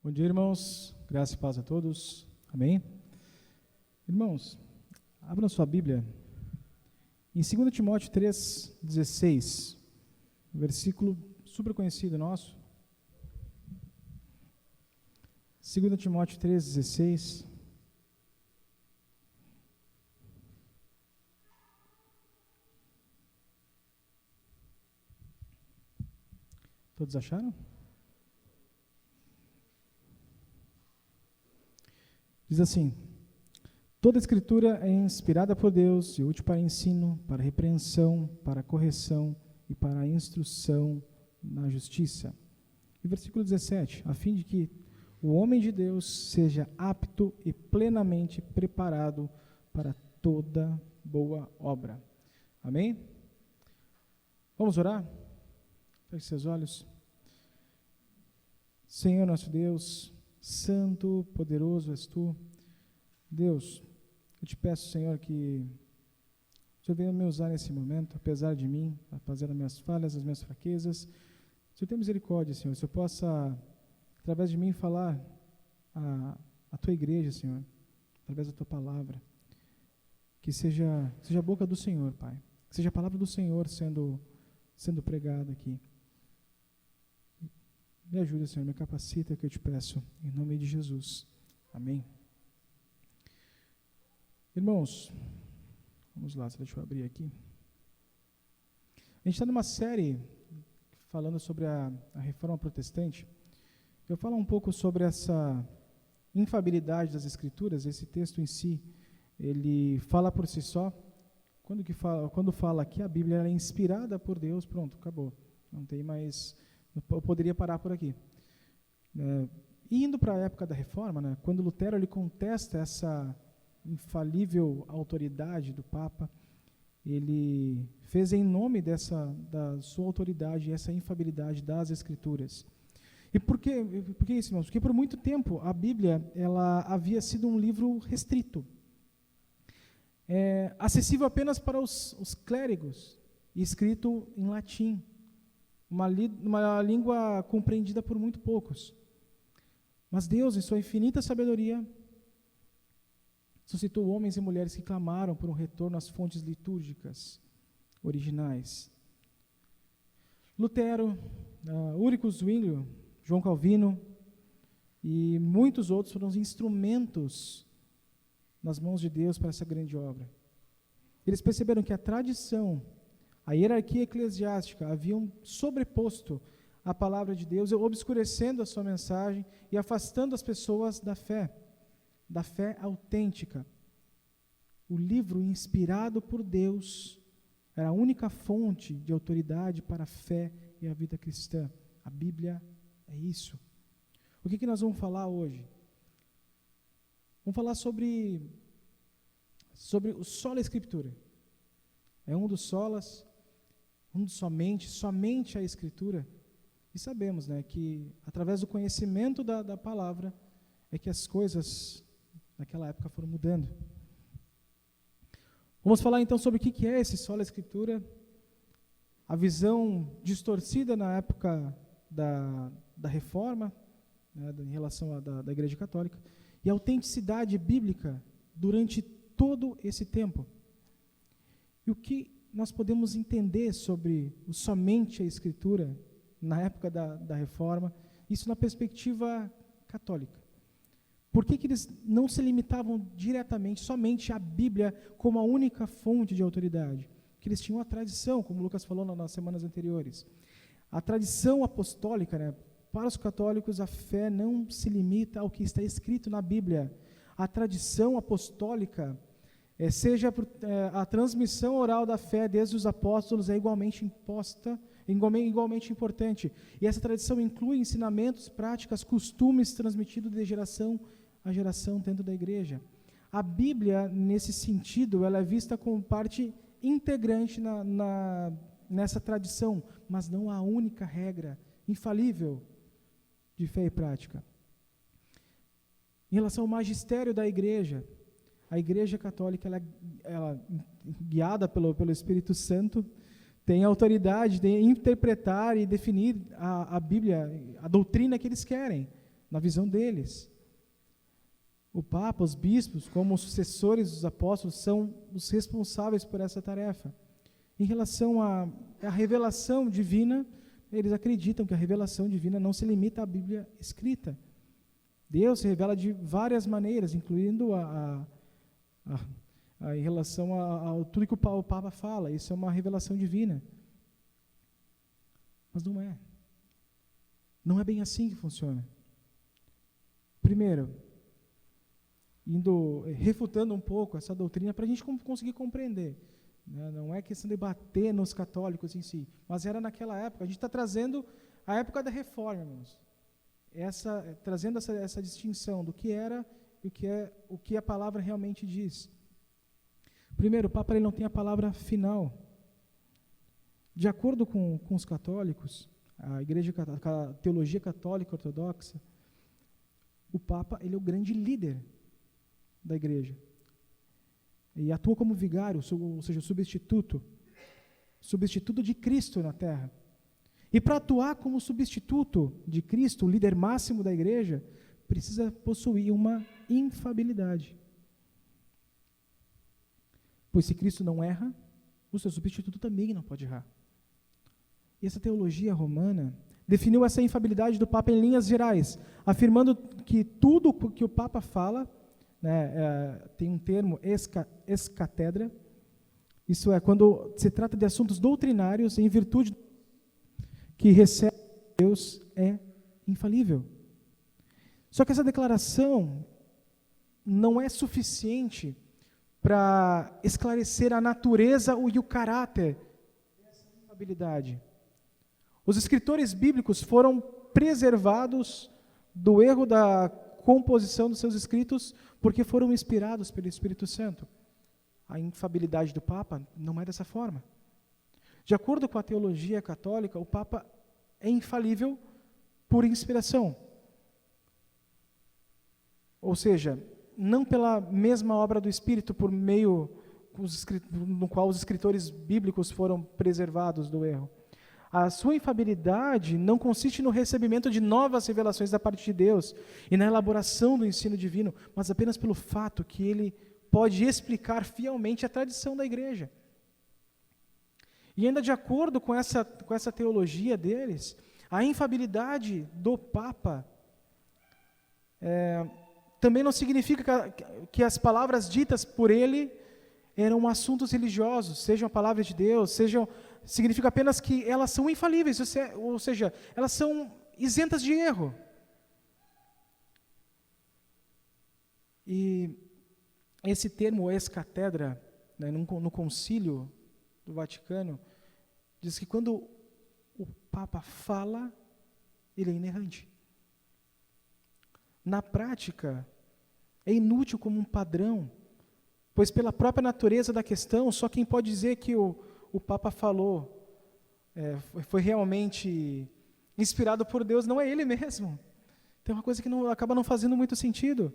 Bom dia, irmãos. Graça e paz a todos. Amém? Irmãos, abram sua Bíblia em 2 Timóteo 3,16, versículo super conhecido nosso. 2 Timóteo 3,16. Todos acharam? Diz assim: toda escritura é inspirada por Deus e útil para ensino, para repreensão, para correção e para instrução na justiça. E versículo 17, a fim de que o homem de Deus seja apto e plenamente preparado para toda boa obra. Amém? Vamos orar? Feche seus olhos. Senhor nosso Deus, santo, poderoso és Tu. Deus, eu te peço, Senhor, que o Senhor venha me usar nesse momento, apesar de mim, apesar das minhas falhas, das minhas fraquezas. O Senhor tenha misericórdia, Senhor, se eu possa, através de mim, falar a Tua igreja, Senhor, através da Tua palavra, que seja a boca do Senhor, Pai, que seja a palavra do Senhor sendo pregada aqui. Me ajuda, Senhor, me capacita, que eu te peço, em nome de Jesus. Amém. Irmãos, vamos lá, deixa eu abrir aqui. A gente está numa série falando sobre a Reforma Protestante. Eu falo um pouco sobre essa infalibilidade das Escrituras. Esse texto em si, ele fala por si só. Quando fala que a Bíblia é inspirada por Deus, pronto, acabou. Não tem mais... Eu poderia parar por aqui. Indo para a época da Reforma, né, quando Lutero ele contesta essa infalível autoridade do Papa, ele fez em nome da sua autoridade, essa infalibilidade das Escrituras. E por que isso, irmãos? Porque por muito tempo a Bíblia ela havia sido um livro restrito, acessível apenas para os clérigos, e escrito em latim. Uma língua compreendida por muito poucos. Mas Deus, em sua infinita sabedoria, suscitou homens e mulheres que clamaram por um retorno às fontes litúrgicas originais. Lutero, Ulrich Zwinglio, João Calvino e muitos outros foram os instrumentos nas mãos de Deus para essa grande obra. Eles perceberam que a tradição, a hierarquia eclesiástica haviam sobreposto a palavra de Deus, obscurecendo a sua mensagem e afastando as pessoas da fé autêntica. O livro inspirado por Deus era a única fonte de autoridade para a fé e a vida cristã. A Bíblia é isso. O que nós vamos falar hoje? Vamos falar sobre o sola Escritura. É um dos solas, somente a Escritura. E sabemos, né, que através do conhecimento da palavra é que as coisas naquela época foram mudando. Vamos falar então sobre o que é esse sola Escritura, a visão distorcida na época da Reforma, né, em relação da Igreja Católica, e a autenticidade bíblica durante todo esse tempo. E o que nós podemos entender sobre somente a Escritura na época da Reforma, isso na perspectiva católica. Por que eles não se limitavam diretamente, somente à Bíblia como a única fonte de autoridade? Porque eles tinham a tradição, como o Lucas falou nas semanas anteriores. A tradição apostólica, né? Para os católicos, a fé não se limita ao que está escrito na Bíblia. A tradição apostólica, seja a transmissão oral da fé desde os apóstolos, é igualmente importante. E essa tradição inclui ensinamentos, práticas, costumes transmitidos de geração a geração dentro da igreja. A Bíblia, nesse sentido, ela é vista como parte integrante nessa tradição, mas não a única regra infalível de fé e prática. Em relação ao magistério da igreja, a Igreja Católica, ela guiada pelo Espírito Santo, tem a autoridade de interpretar e definir a Bíblia, a doutrina que eles querem. na visão deles. O Papa, os bispos, como os sucessores dos apóstolos, são os responsáveis por essa tarefa. Em relação à revelação divina, eles acreditam que a revelação divina não se limita à Bíblia escrita. Deus se revela de várias maneiras, incluindo em relação a tudo que o Papa fala. Isso é uma revelação divina. Mas não é. Não é bem assim que funciona. Primeiro, refutando um pouco essa doutrina para a gente conseguir compreender. Né? Não é questão de bater nos católicos em si, mas era naquela época. A gente está trazendo a época da Reforma, irmãos. Trazendo essa distinção do que era e o que a palavra realmente diz. Primeiro, o Papa ele não tem a palavra final. De acordo com os católicos, a teologia católica ortodoxa, o Papa ele é o grande líder da igreja. E atua como vigário, ou seja, substituto de Cristo na terra. E para atuar como substituto de Cristo, o líder máximo da igreja, precisa possuir uma infabilidade. Pois se Cristo não erra, o seu substituto também não pode errar. E essa teologia romana definiu essa infabilidade do Papa em linhas gerais, afirmando que tudo que o Papa fala, tem um termo ex-cátedra, isso é, quando se trata de assuntos doutrinários, em virtude que recebe Deus, é infalível. Só que essa declaração não é suficiente para esclarecer a natureza e o caráter dessa infabilidade. Os escritores bíblicos foram preservados do erro da composição dos seus escritos porque foram inspirados pelo Espírito Santo. A infabilidade do Papa não é dessa forma. De acordo com a teologia católica, o Papa é infalível por inspiração. Ou seja, não pela mesma obra do Espírito, por meio no qual os escritores bíblicos foram preservados do erro. A sua infabilidade não consiste no recebimento de novas revelações da parte de Deus e na elaboração do ensino divino, mas apenas pelo fato que ele pode explicar fielmente a tradição da igreja. E ainda de acordo com essa teologia deles, a infabilidade do Papa também não significa que as palavras ditas por ele eram assuntos religiosos, sejam a palavra de Deus, significa apenas que elas são infalíveis, ou seja, elas são isentas de erro. E esse termo ex-cátedra, no concílio do Vaticano, diz que quando o Papa fala, ele é inerrante. Na prática, é inútil como um padrão, pois pela própria natureza da questão, só quem pode dizer que o Papa falou foi realmente inspirado por Deus, não é ele mesmo. Tem uma coisa que acaba não fazendo muito sentido.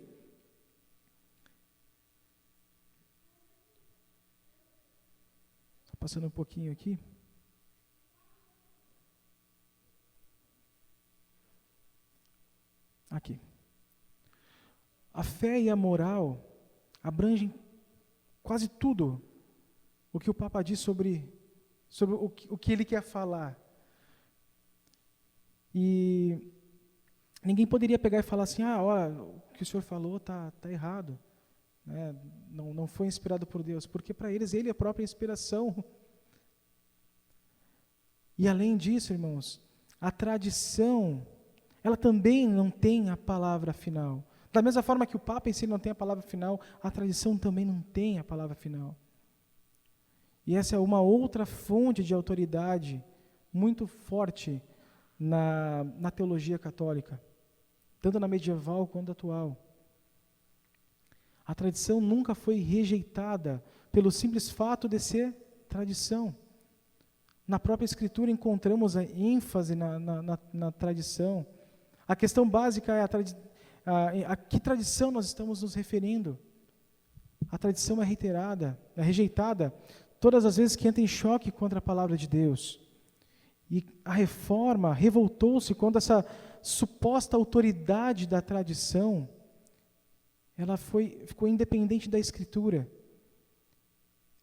Só passando um pouquinho aqui. Aqui. A fé e a moral abrangem quase tudo o que o Papa diz sobre o que ele quer falar. E ninguém poderia pegar e falar assim, o que o senhor falou está errado, né? Não foi inspirado por Deus, porque para eles ele é a própria inspiração. E além disso, irmãos, a tradição, ela também não tem a palavra final. Da mesma forma que o Papa em si não tem a palavra final, a tradição também não tem a palavra final. E essa é uma outra fonte de autoridade muito forte na teologia católica, tanto na medieval quanto na atual. A tradição nunca foi rejeitada pelo simples fato de ser tradição. Na própria Escritura encontramos a ênfase na tradição. A questão básica é a que tradição nós estamos nos referindo. A tradição é rejeitada todas as vezes que entra em choque contra a palavra de Deus. E a Reforma revoltou-se contra essa suposta autoridade da tradição, ela ficou independente da Escritura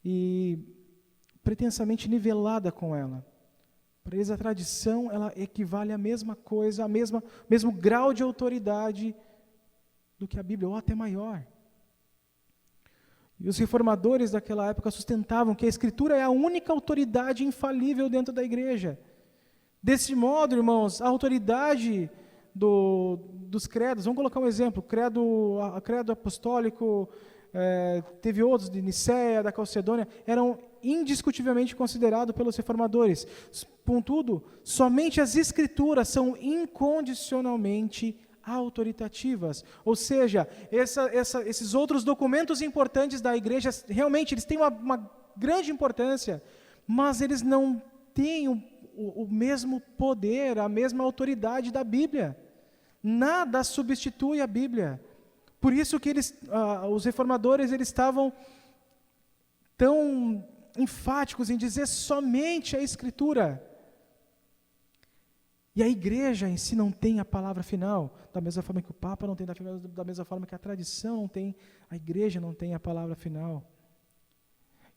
e pretensamente nivelada com ela. Para eles a tradição ela equivale à mesma coisa, mesmo grau de autoridade do que a Bíblia, ou até maior. E os reformadores daquela época sustentavam que a Escritura é a única autoridade infalível dentro da igreja. Desse modo, irmãos, a autoridade dos credos, vamos colocar um exemplo, credo apostólico, teve outros de Nicéia, da Calcedônia, eram indiscutivelmente considerados pelos reformadores. Contudo, somente as Escrituras são incondicionalmente autoritativas, ou seja, esses outros documentos importantes da igreja, realmente eles têm uma grande importância, mas eles não têm o mesmo poder, a mesma autoridade da Bíblia. Nada substitui a Bíblia. Por isso que os reformadores eles estavam tão enfáticos em dizer somente a Escritura. E a igreja em si não tem a palavra final, da mesma forma que o Papa não tem, da mesma forma que a tradição não tem, a igreja não tem a palavra final.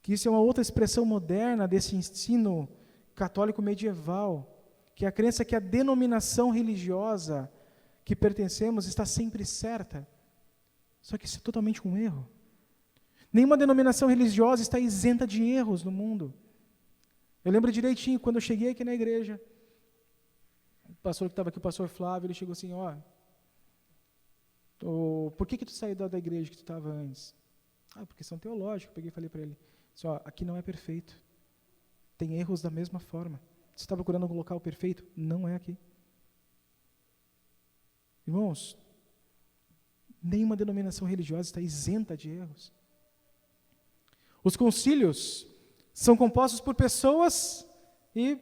Que isso é uma outra expressão moderna desse ensino católico medieval, que é a crença que a denominação religiosa que pertencemos está sempre certa. Só que isso é totalmente um erro. Nenhuma denominação religiosa está isenta de erros no mundo. Eu lembro direitinho, quando eu cheguei aqui na igreja, o pastor que estava aqui, o pastor Flávio, ele chegou assim, por que tu saiu da igreja que tu estava antes? Por questão teológica. Eu peguei e falei para ele, assim, aqui não é perfeito. Tem erros da mesma forma. Você está procurando um local perfeito? Não é aqui. Irmãos, nenhuma denominação religiosa está isenta de erros. Os concílios são compostos por pessoas e,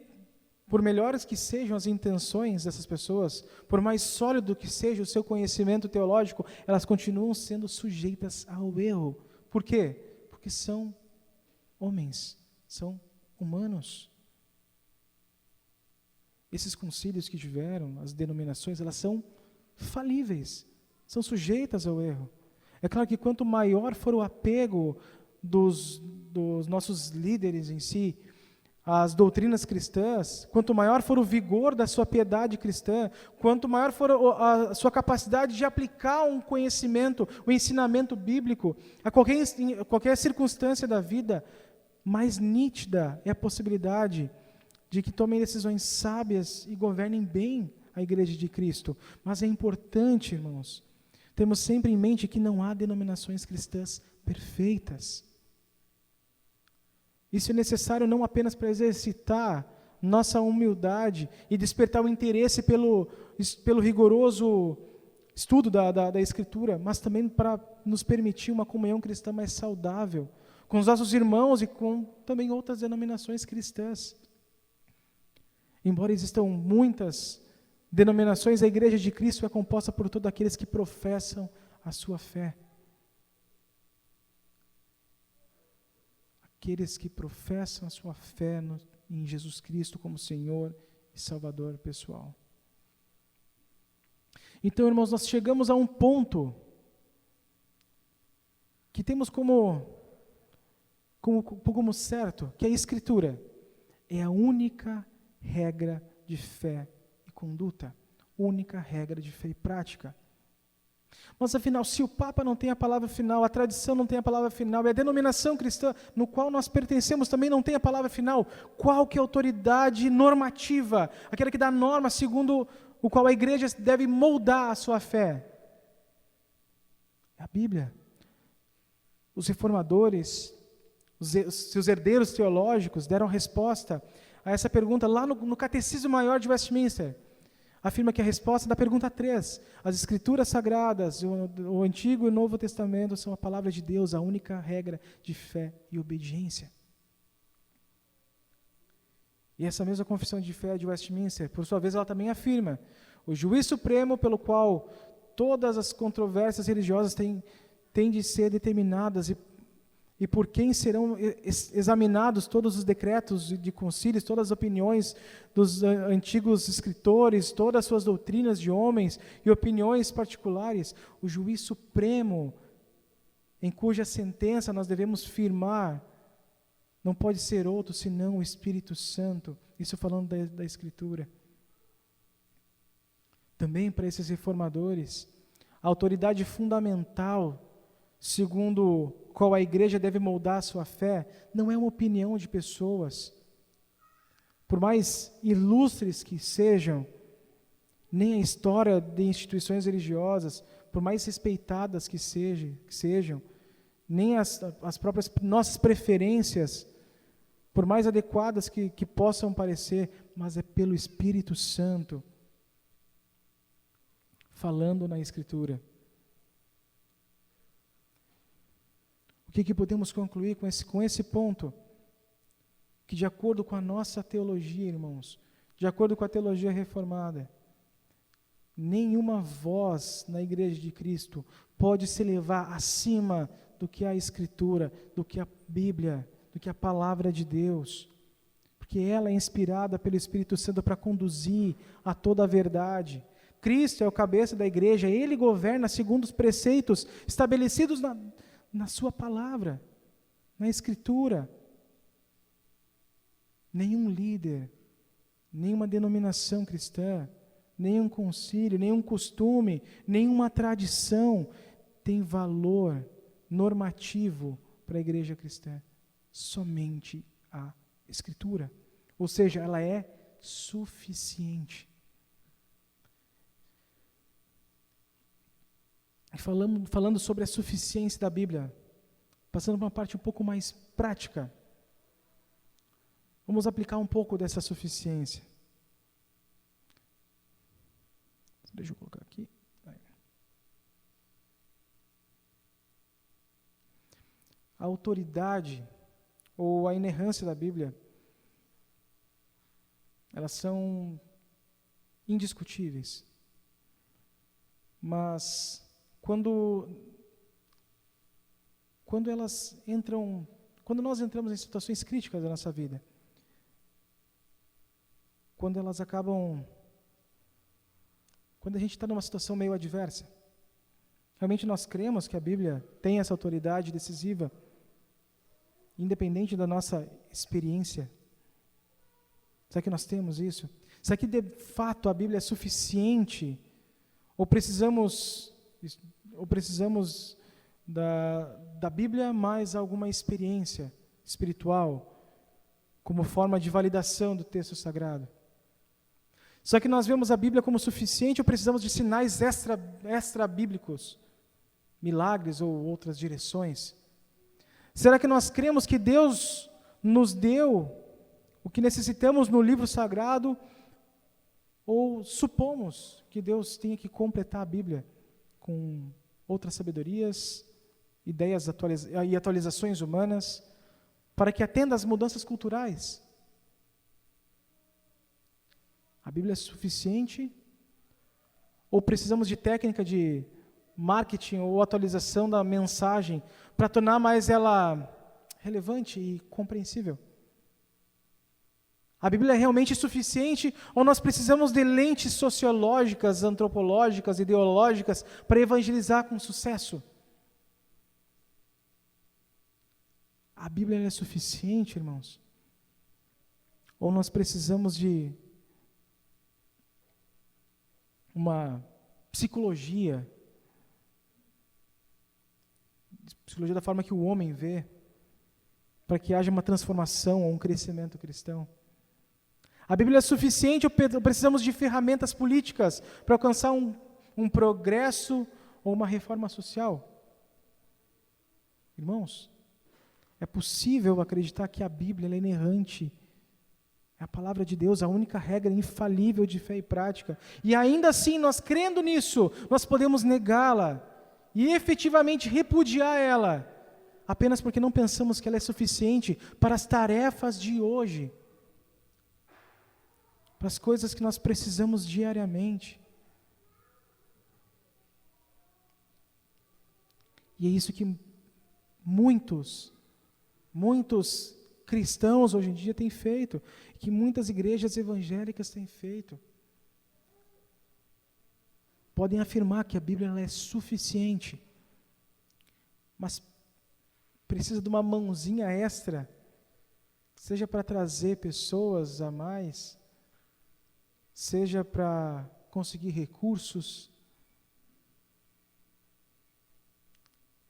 por melhores que sejam as intenções dessas pessoas, por mais sólido que seja o seu conhecimento teológico, elas continuam sendo sujeitas ao erro. Por quê? Porque são homens, são humanos. Esses concílios que tiveram, as denominações, elas são falíveis, são sujeitas ao erro. É claro que quanto maior for o apego dos nossos líderes em si, as doutrinas cristãs, quanto maior for o vigor da sua piedade cristã, quanto maior for a sua capacidade de aplicar um conhecimento, o ensinamento bíblico a qualquer circunstância da vida, mais nítida é a possibilidade de que tomem decisões sábias e governem bem a igreja de Cristo. Mas é importante, irmãos, temos sempre em mente que não há denominações cristãs perfeitas. Isso é necessário não apenas para exercitar nossa humildade e despertar o interesse pelo rigoroso estudo da Escritura, mas também para nos permitir uma comunhão cristã mais saudável com os nossos irmãos e com também outras denominações cristãs. Embora existam muitas denominações, a Igreja de Cristo é composta por todos aqueles que professam a sua fé. Aqueles que professam a sua fé em Jesus Cristo como Senhor e Salvador pessoal. Então, irmãos, nós chegamos a um ponto que temos como certo, que a Escritura é a única regra de fé e conduta, única regra de fé e prática. Mas afinal, se o Papa não tem a palavra final, a tradição não tem a palavra final, e a denominação cristã no qual nós pertencemos também não tem a palavra final, qual que é a autoridade normativa, aquela que dá norma segundo o qual a igreja deve moldar a sua fé? É a Bíblia. Os reformadores, seus herdeiros teológicos deram resposta a essa pergunta lá no Catecismo Maior de Westminster. Afirma que a resposta da pergunta 3, as Escrituras Sagradas, o Antigo e o Novo Testamento são a palavra de Deus, a única regra de fé e obediência. E essa mesma confissão de fé de Westminster, por sua vez, ela também afirma: o juiz supremo pelo qual todas as controvérsias religiosas têm de ser determinadas e por quem serão examinados todos os decretos de concílios, todas as opiniões dos antigos escritores, todas as suas doutrinas de homens e opiniões particulares. O juiz supremo, em cuja sentença nós devemos firmar, não pode ser outro senão o Espírito Santo. Isso falando da Escritura. Também para esses reformadores, a autoridade fundamental, segundo qual a igreja deve moldar a sua fé, não é uma opinião de pessoas, por mais ilustres que sejam, nem a história de instituições religiosas, por mais respeitadas que sejam, nem as próprias nossas preferências, por mais adequadas que possam parecer, mas é pelo Espírito Santo, falando na Escritura. O que podemos concluir com esse ponto? Que de acordo com a nossa teologia, irmãos, de acordo com a teologia reformada, nenhuma voz na Igreja de Cristo pode se elevar acima do que a Escritura, do que a Bíblia, do que a Palavra de Deus, porque ela é inspirada pelo Espírito Santo para conduzir a toda a verdade. Cristo é o cabeça da igreja, Ele governa segundo os preceitos estabelecidos na sua palavra, na Escritura. Nenhum líder, nenhuma denominação cristã, nenhum concílio, nenhum costume, nenhuma tradição tem valor normativo para a igreja cristã. Somente a Escritura. Ou seja, ela é suficiente. Falando sobre a suficiência da Bíblia, passando para uma parte um pouco mais prática, vamos aplicar um pouco dessa suficiência. Deixa eu colocar aqui. A autoridade ou a inerrância da Bíblia, elas são indiscutíveis. Mas quando nós entramos em situações críticas da nossa vida, quando a gente está numa situação meio adversa, realmente nós cremos que a Bíblia tem essa autoridade decisiva, independente da nossa experiência. Será que nós temos isso? Será que de fato a Bíblia é suficiente? Ou precisamos da Bíblia mais alguma experiência espiritual, como forma de validação do texto sagrado? Só que nós vemos a Bíblia como suficiente ou precisamos de sinais extra-bíblicos, milagres ou outras direções? Será que nós cremos que Deus nos deu o que necessitamos no livro sagrado ou supomos que Deus tenha que completar a Bíblia com outras sabedorias, ideias e atualizações humanas para que atenda às mudanças culturais? A Bíblia é suficiente? Ou precisamos de técnica de marketing ou atualização da mensagem para tornar mais ela relevante e compreensível? A Bíblia é realmente suficiente ou nós precisamos de lentes sociológicas, antropológicas, ideológicas para evangelizar com sucesso? A Bíblia é suficiente, irmãos? Ou nós precisamos de uma psicologia da forma que o homem vê, para que haja uma transformação ou um crescimento cristão? A Bíblia é suficiente ou precisamos de ferramentas políticas para alcançar um progresso ou uma reforma social? Irmãos, é possível acreditar que a Bíblia ela é inerrante, é a palavra de Deus, a única regra infalível de fé e prática. E ainda assim, nós crendo nisso, nós podemos negá-la e efetivamente repudiar ela, apenas porque não pensamos que ela é suficiente para as tarefas de hoje, para as coisas que nós precisamos diariamente. E é isso que muitos muitos cristãos hoje em dia têm feito, que muitas igrejas evangélicas têm feito. Podem afirmar que a Bíblia ela é suficiente, mas precisa de uma mãozinha extra, seja para trazer pessoas a mais, seja para conseguir recursos.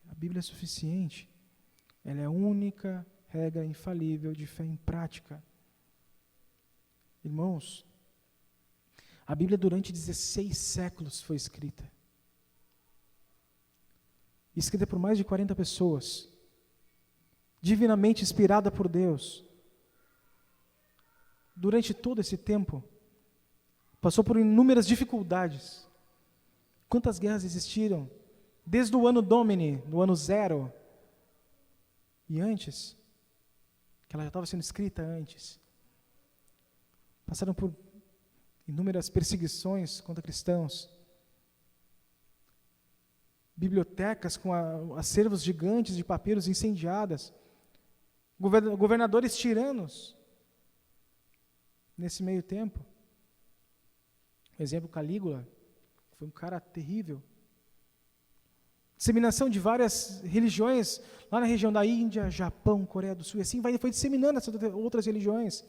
A Bíblia é suficiente. Ela é a única regra infalível de fé em prática. Irmãos, a Bíblia durante 16 séculos foi escrita. Escrita por mais de 40 pessoas. Divinamente inspirada por Deus. Durante todo esse tempo, passou por inúmeras dificuldades. Quantas guerras existiram? Desde o ano Domini, no ano 0, e antes, que ela já estava sendo escrita antes. Passaram por inúmeras perseguições contra cristãos. Bibliotecas com acervos gigantes de papiros incendiadas. Governadores tiranos. Nesse meio tempo. Por exemplo, Calígula, foi um cara terrível. Disseminação de várias religiões, lá na região da Índia, Japão, Coreia do Sul, e assim foi disseminando essas outras religiões.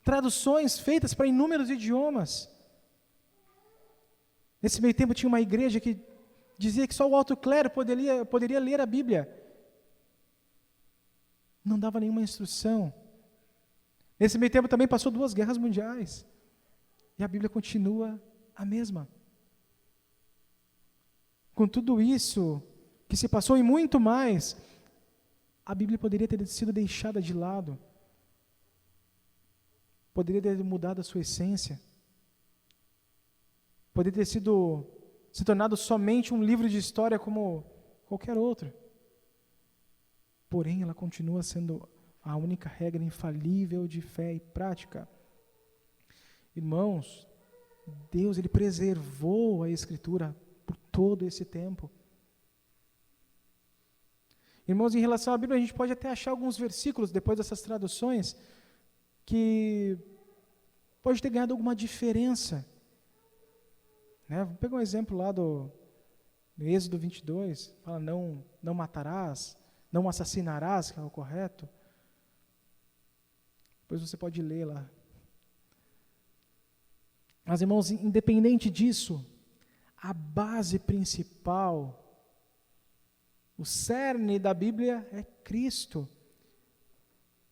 Traduções feitas para inúmeros idiomas. Nesse meio tempo tinha uma igreja que dizia que só o alto clero poderia ler a Bíblia. Não dava nenhuma instrução. Nesse meio tempo também passou 2 guerras mundiais. E a Bíblia continua a mesma. Com tudo isso que se passou e muito mais, a Bíblia poderia ter sido deixada de lado. Poderia ter mudado a sua essência. Poderia ter se tornado somente um livro de história como qualquer outro. Porém, ela continua sendo a única regra infalível de fé e prática. Irmãos, Deus ele preservou a Escritura por todo esse tempo. Irmãos, em relação à Bíblia, a gente pode até achar alguns versículos, depois dessas traduções, que pode ter ganhado alguma diferença. Vou pegar um exemplo lá do Êxodo 22, fala não matarás, não assassinarás, que é o correto. Depois você pode ler lá. Mas, irmãos, independente disso, a base principal, o cerne da Bíblia é Cristo.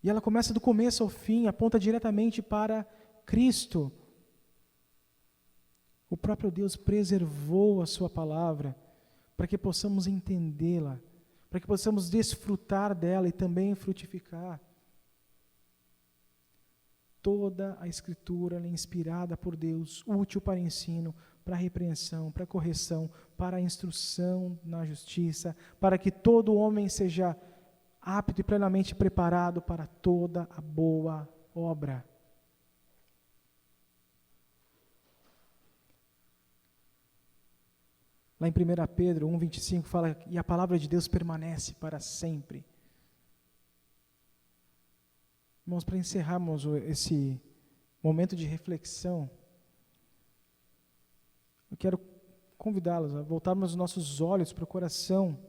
E ela começa do começo ao fim, aponta diretamente para Cristo. O próprio Deus preservou a sua palavra para que possamos entendê-la, para que possamos desfrutar dela e também frutificar. Toda a Escritura é inspirada por Deus, útil para ensino, para repreensão, para correção, para a instrução na justiça, para que todo homem seja apto e plenamente preparado para toda a boa obra. Lá em 1 Pedro 1,25 fala, e a palavra de Deus permanece para sempre. Irmãos, para encerrarmos esse momento de reflexão, eu quero convidá-los a voltarmos os nossos olhos para o coração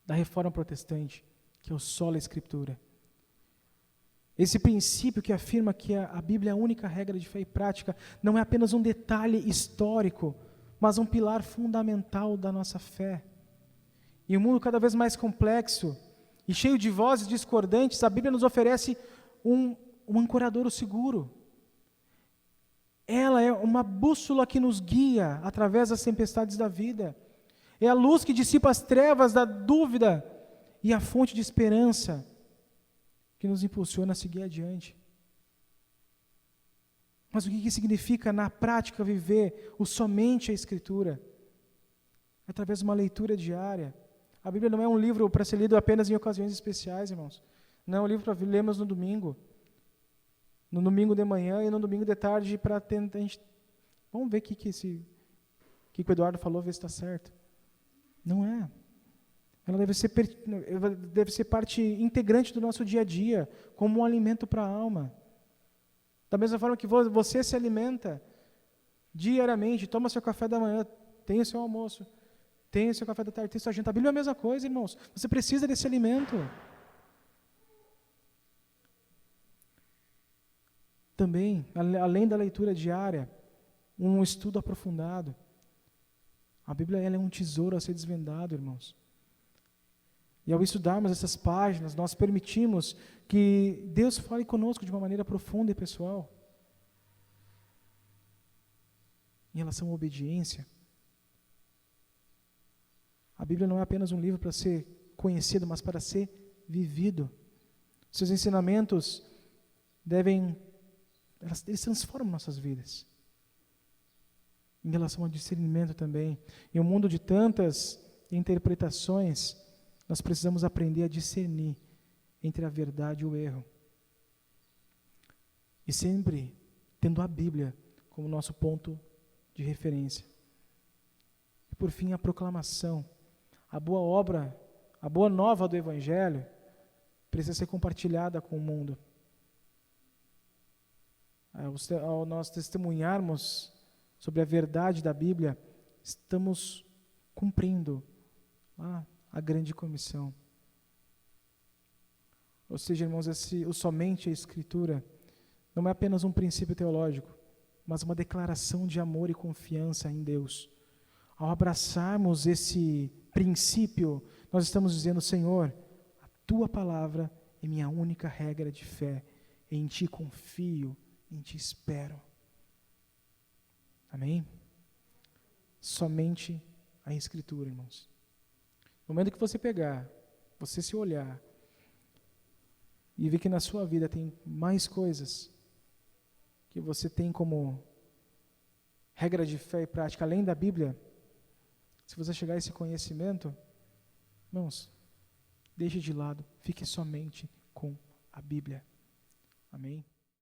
da Reforma Protestante, que é o sola Escritura. Esse princípio que afirma que a Bíblia é a única regra de fé e prática não é apenas um detalhe histórico, mas um pilar fundamental da nossa fé. Em um mundo cada vez mais complexo e cheio de vozes discordantes, a Bíblia nos oferece um ancoradouro seguro. Ela é uma bússola que nos guia através das tempestades da vida. É a luz que dissipa as trevas da dúvida e a fonte de esperança que nos impulsiona a seguir adiante. Mas o que significa na prática viver o somente a Escritura? Através de uma leitura diária. A Bíblia não é um livro para ser lido apenas em ocasiões especiais, irmãos. Não é um livro para lermos no domingo. No domingo de manhã e no domingo de tarde para tentar... Vamos ver o que o Eduardo falou, ver se está certo. Não é. Ela deve ser parte integrante do nosso dia a dia, como um alimento para a alma. Da mesma forma que você se alimenta diariamente, toma seu café da manhã, tem o seu almoço, tem o seu café da tarde, tem sua janta. A Bíblia é a mesma coisa, irmãos. Você precisa desse alimento. Também, além da leitura diária, um estudo aprofundado. A Bíblia ela é um tesouro a ser desvendado, irmãos. E ao estudarmos essas páginas, nós permitimos que Deus fale conosco de uma maneira profunda e pessoal. Em relação à obediência, a Bíblia não é apenas um livro para ser conhecido, mas para ser vivido. Seus ensinamentos eles transformam nossas vidas. Em relação ao discernimento também. Em um mundo de tantas interpretações, nós precisamos aprender a discernir entre a verdade e o erro. E sempre tendo a Bíblia como nosso ponto de referência. E por fim, a proclamação. A boa obra, a boa nova do Evangelho precisa ser compartilhada com o mundo. Ao nós testemunharmos sobre a verdade da Bíblia, estamos cumprindo a grande comissão. Ou seja, irmãos, somente a Escritura não é apenas um princípio teológico, mas uma declaração de amor e confiança em Deus. Ao abraçarmos esse princípio, nós estamos dizendo: Senhor, a Tua palavra é minha única regra de fé. Em Ti confio, em Ti espero. Amém? Somente a Escritura, irmãos. No momento que você pegar, você se olhar e ver que na sua vida tem mais coisas que você tem como regra de fé e prática além da Bíblia, se você chegar a esse conhecimento, irmãos, deixe de lado, fique somente com a Bíblia. Amém?